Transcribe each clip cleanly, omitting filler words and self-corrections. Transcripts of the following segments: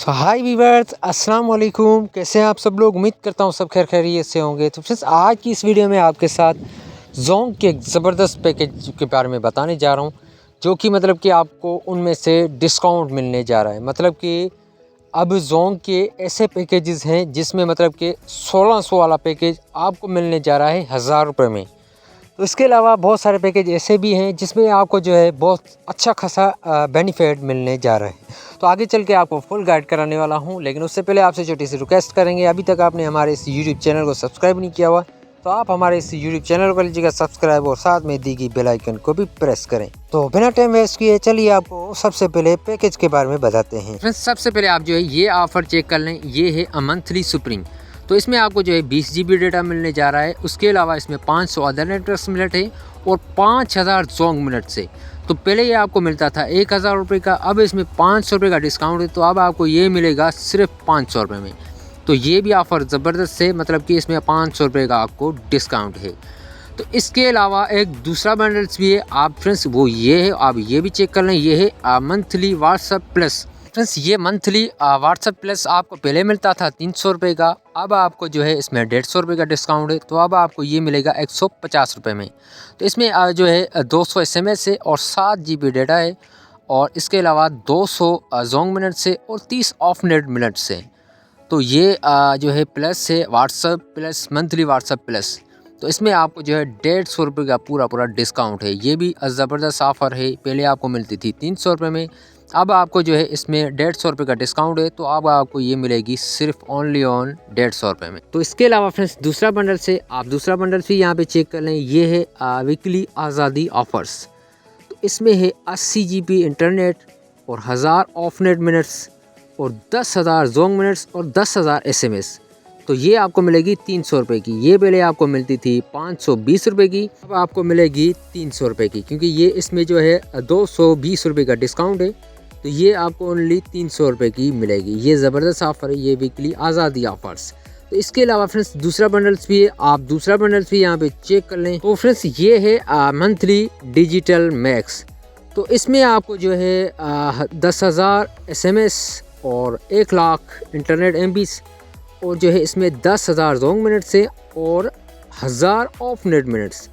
सो हाय viewers, अस्सलाम वालेकुम। कैसे हैं आप सब लोग? उम्मीद करता हूँ सब खैर खैरियत से होंगे। तो फ्रेंड्स, आज की इस वीडियो में आपके साथ जोंग के एक ज़बरदस्त पैकेज के बारे में बताने जा रहा हूँ, जो कि मतलब कि आपको उनमें से डिस्काउंट मिलने जा रहा है। मतलब कि अब जोंग के ऐसे पैकेजेस हैं जिसमें मतलब कि 1600 वाला पैकेज आपको मिलने जा रहा है 1000 रुपये में। तो इसके अलावा बहुत सारे पैकेज ऐसे भी हैं जिसमें आपको जो है बहुत अच्छा खासा बेनिफिट मिलने जा रहा है। तो आगे चल के आपको फुल गाइड कराने वाला हूं, लेकिन उससे पहले आपसे छोटी सी रिक्वेस्ट करेंगे, अभी तक आपने हमारे इस यूट्यूब चैनल को सब्सक्राइब नहीं किया हुआ तो आप हमारे इस यूट्यूब चैनल को लीजिएगा सब्सक्राइब और साथ में दी गई बेल आइकन को भी प्रेस करें। तो बिना टाइम वेस्ट किए चलिए आपको सबसे पहले पैकेज के बारे में बताते हैं। फ्रेंड्स, सबसे पहले आप जो है ये ऑफर चेक कर लें, ये है अ मंथली सुप्रीम। तो इसमें आपको जो है 20 GB डेटा मिलने जा रहा है। उसके अलावा इसमें 500 अदर नेटवर्क मिनट है और 5000 जोंग मिनट से। तो पहले ये आपको मिलता था 1000 रुपये का, अब इसमें 500 रुपये का डिस्काउंट है, तो अब आपको ये मिलेगा सिर्फ 500 रुपये में। तो ये भी ऑफ़र ज़बरदस्त है, मतलब कि इसमें 500 रुपये का आपको डिस्काउंट है। तो इसके अलावा एक दूसरा बंडल्स भी है आप फ्रेंड्स, वो ये है, आप ये भी चेक कर लें। ये है मंथली व्हाट्सएप प्लस। फ्रेंड्स, ये मंथली व्हाट्सएप प्लस आपको पहले मिलता था 300 रुपये का, अब आपको जो है इसमें 150 रुपये का डिस्काउंट है, तो अब आपको ये मिलेगा 150 रुपये में। तो इसमें जो है 200 SMS है और 7 GB डेटा है, और इसके अलावा 200 जोंग मिनट से और 30 ऑफ नेट मिनट से। तो ये जो है प्लस है WhatsApp plus, monthly WhatsApp plus. तो इसमें आपको जो है 150 रुपये का पूरा डिस्काउंट है। ये भी ज़बरदस्त ऑफ़र है, पहले आपको मिलती थी 300 रुपये में, अब आपको जो है इसमें 150 रुपये का डिस्काउंट है, तो अब आपको ये मिलेगी सिर्फ ओनली ऑन 150 रुपये में। तो इसके अलावा फ्रेंड्स, दूसरा बंडल से आप दूसरा बंडल भी यहाँ पे चेक कर लें। ये है वीकली आज़ादी ऑफर्स। तो इसमें है 80 GB इंटरनेट और 1000 ऑफ नेट मिनट्स और 10,000 जोंग मिनट्स और 10,000 SMS। तो ये आपको मिलेगी 300 रुपये की। ये पहले आपको मिलती थी 520 रुपये की, अब आपको मिलेगी 300 रुपये की, क्योंकि ये इसमें जो है 220 रुपये का डिस्काउंट है, तो ये आपको ओनली 300 रुपये की मिलेगी। ये ज़बरदस्त ऑफ़र है, ये वीकली आज़ादी ऑफर्स। तो इसके अलावा फ्रेंड्स, दूसरा बंडल्स भी है, आप दूसरा बंडल्स भी यहाँ पे चेक कर लें। तो फ्रेंड्स, ये है मंथली डिजिटल मैक्स। तो इसमें आपको जो है 10,000 SMS और 1 लाख इंटरनेट MBs, और जो है इसमें 10,000 जोंग मिनट से और 1000 ऑफ नेट मिनट्स।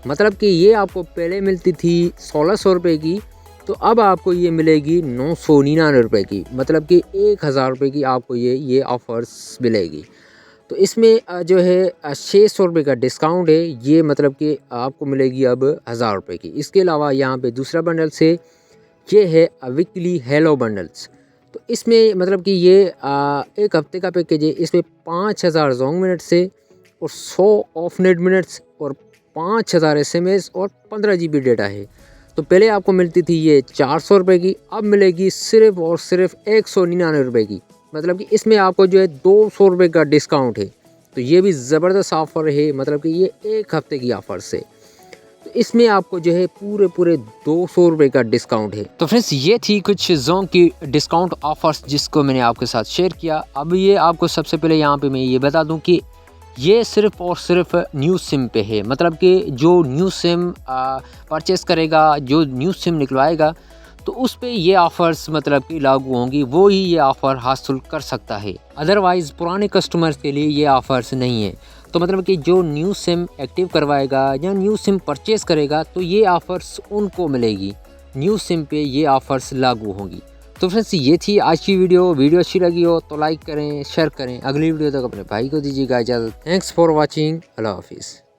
मतलब कि ये आपको पहले मिलती थी 1600 रुपये की, तो अब आपको ये मिलेगी 999 रुपये की। मतलब कि 1000 रुपये की आपको ये ऑफ़र्स मिलेगी। तो इसमें जो है 600 रुपये का डिस्काउंट है, ये मतलब कि आपको मिलेगी अब 1000 रुपये की। इसके अलावा यहाँ पे दूसरा बंडल से ये है वीकली हेलो बंडल्स। तो इसमें मतलब कि ये एक हफ्ते का पैकेज है। इसमें 5000 जोंग मिनट से और 100 ऑफ नेट मिनट्स और 5000 SMS और 15 GB डेटा है। तो पहले आपको मिलती थी ये 400 रुपये की, अब मिलेगी सिर्फ और सिर्फ 199 रुपये की। मतलब कि इसमें आपको जो है 200 रुपये का डिस्काउंट है। तो ये भी ज़बरदस्त ऑफ़र है, मतलब कि ये एक हफ्ते की ऑफ़र से। तो इसमें आपको जो है पूरे 200 रुपये का डिस्काउंट है। तो फ्रेंड्स, ये थी कुछ जोंग की डिस्काउंट ऑफर्स जिसको मैंने आपके साथ शेयर किया। अब ये आपको सबसे पहले यहाँ पे मैं ये बता दूं कि ये सिर्फ और सिर्फ न्यू सिम पे है। मतलब कि जो न्यू सिम परचेस करेगा, जो न्यू सिम निकलवाएगा, तो उस पे ये ऑफ़र्स मतलब कि लागू होंगी, वो ही ये ऑफ़र हासिल कर सकता है। अदरवाइज़ पुराने कस्टमर्स के लिए ये ऑफ़र्स नहीं है। तो मतलब कि जो न्यू सिम एक्टिव करवाएगा या न्यू सिम परचेज़ करेगा, तो ये ऑफ़र्स उनको मिलेगी, न्यू सिम पे ये ऑफ़र्स लागू होंगी। तो फ्रेंड्स, ये थी आज की वीडियो अच्छी लगी हो तो लाइक करें, शेयर करें। अगली वीडियो तक अपने भाई को दीजिएगा इजाज़त। Thanks for watching. अल्लाह हाफिज़।